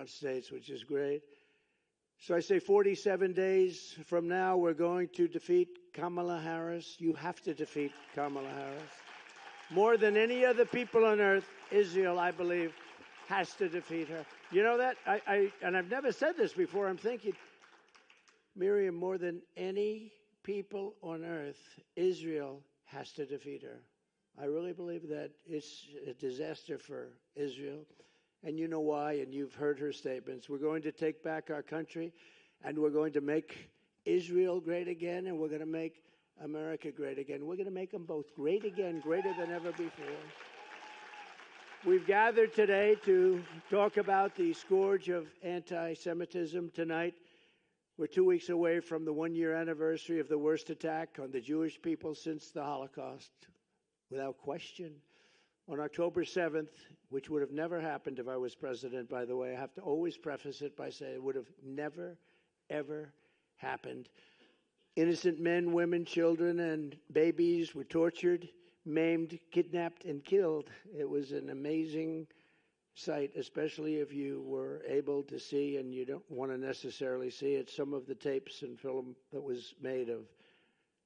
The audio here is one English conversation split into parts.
around states, which is great. So I say 47 days from now, we're going to defeat Kamala Harris. You have to defeat Kamala Harris. More than any other people on earth, Israel, I believe, has to defeat her. You know that? And I've never said this before. I'm thinking, Miriam, more than any people on earth, Israel has to defeat her. I really believe that it's a disaster for Israel. And you know why, and you've heard her statements. We're going to take back our country, and we're going to make Israel great again, and we're going to make America great again. We're going to make them both great again, greater than ever before. We've gathered today to talk about the scourge of anti-Semitism tonight. We're 2 weeks away from the one-year anniversary of the worst attack on the Jewish people since the Holocaust, without question. On October 7th, which would have never happened if I was president, by the way, I have to always preface it by saying it would have never, ever happened. Innocent men, women, children, and babies were tortured, maimed, kidnapped, and killed. It was an amazing sight, especially if you were able to see, and you don't want to necessarily see it, some of the tapes and film that was made of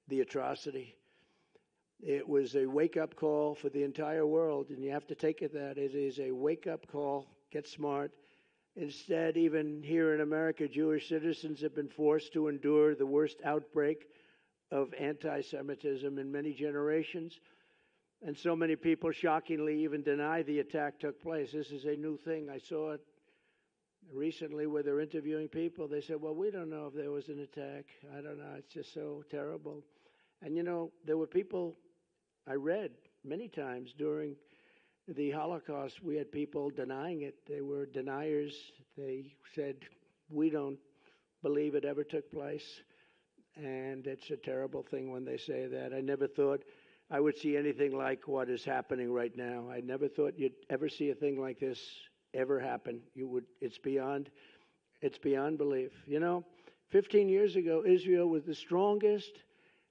the atrocity. It was a wake-up call for the entire world, and you have to take it that it is a wake-up call. Get smart. Instead, even here in America, Jewish citizens have been forced to endure the worst outbreak of anti-Semitism in many generations. And so many people shockingly even deny the attack took place. This is a new thing. I saw it recently where they're interviewing people. They said, well, we don't know if there was an attack. I don't know. It's just so terrible. And, you know, there were people I read many times during the Holocaust. We had people denying it. They were deniers. They said, we don't believe it ever took place. And it's a terrible thing when they say that. I never thought I would see anything like what is happening right now. I never thought you'd ever see a thing like this ever happen. It's beyond belief. You know, 15 years ago, Israel was the strongest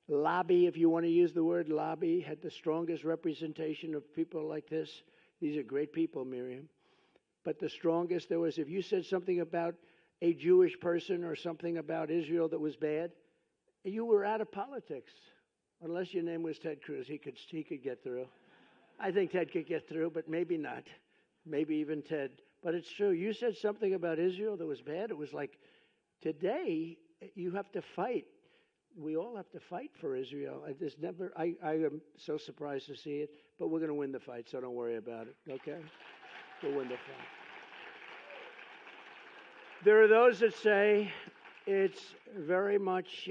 lobby, if you want to use the word lobby, had the strongest representation of people like this. These are great people, Miriam. But the strongest there was, if you said something about a Jewish person or something about Israel that was bad, you were out of politics. Unless your name was Ted Cruz, he could get through. I think Ted could get through, but maybe not. Maybe even Ted. But it's true. You said something about Israel that was bad. It was like, today, you have to fight. We all have to fight for Israel. I am so surprised to see it, but we're going to win the fight, so don't worry about it, okay? We'll win the fight. There are those that say it's very much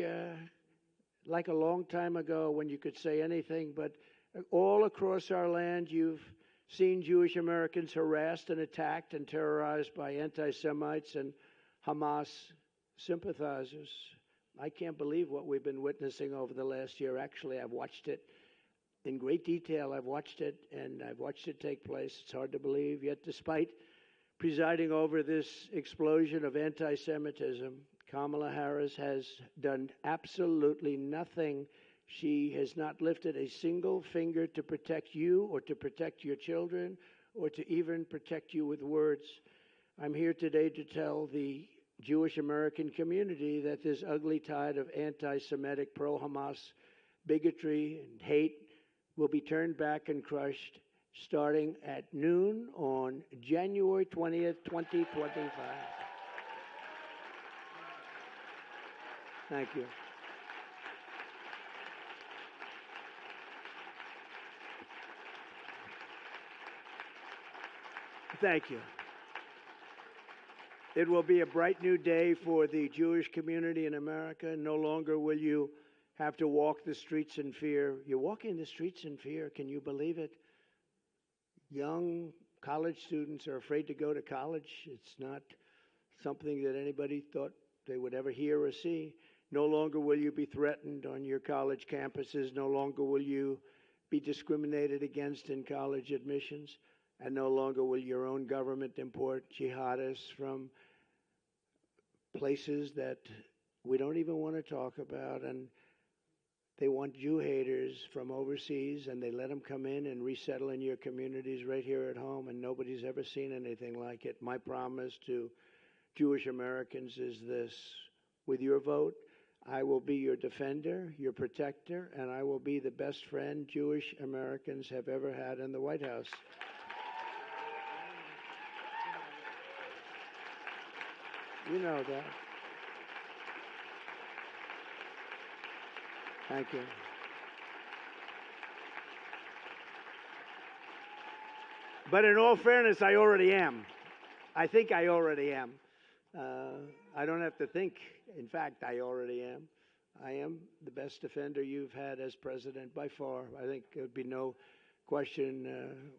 like a long time ago when you could say anything, but all across our land you've seen Jewish Americans harassed and attacked and terrorized by anti-Semites and Hamas sympathizers. I can't believe what we've been witnessing over the last year. Actually, I've watched it in great detail. I've watched it, and I've watched it take place. It's hard to believe. Yet, despite presiding over this explosion of anti-Semitism, Kamala Harris has done absolutely nothing. She has not lifted a single finger to protect you or to protect your children or to even protect you with words. I'm here today to tell the Jewish American community that this ugly tide of anti-Semitic, pro-Hamas bigotry and hate will be turned back and crushed starting at noon on January 20th, 2025. Thank you. Thank you. It will be a bright new day for the Jewish community in America. No longer will you have to walk the streets in fear. You're walking the streets in fear. Can you believe it? Young college students are afraid to go to college. It's not something that anybody thought they would ever hear or see. No longer will you be threatened on your college campuses. No longer will you be discriminated against in college admissions. And no longer will your own government import jihadists from places that we don't even want to talk about. And They want Jew haters from overseas, and they let them come in and resettle in your communities right here at home, and nobody's ever seen anything like it. My promise to Jewish Americans is this: with your vote, I will be your defender, your protector, and I will be the best friend Jewish Americans have ever had in the White House. You know that. Thank you. But in all fairness, I already am. I think I already am. I don't have to think. In fact, I already am. I am the best defender you've had as president by far. I think there'd be no question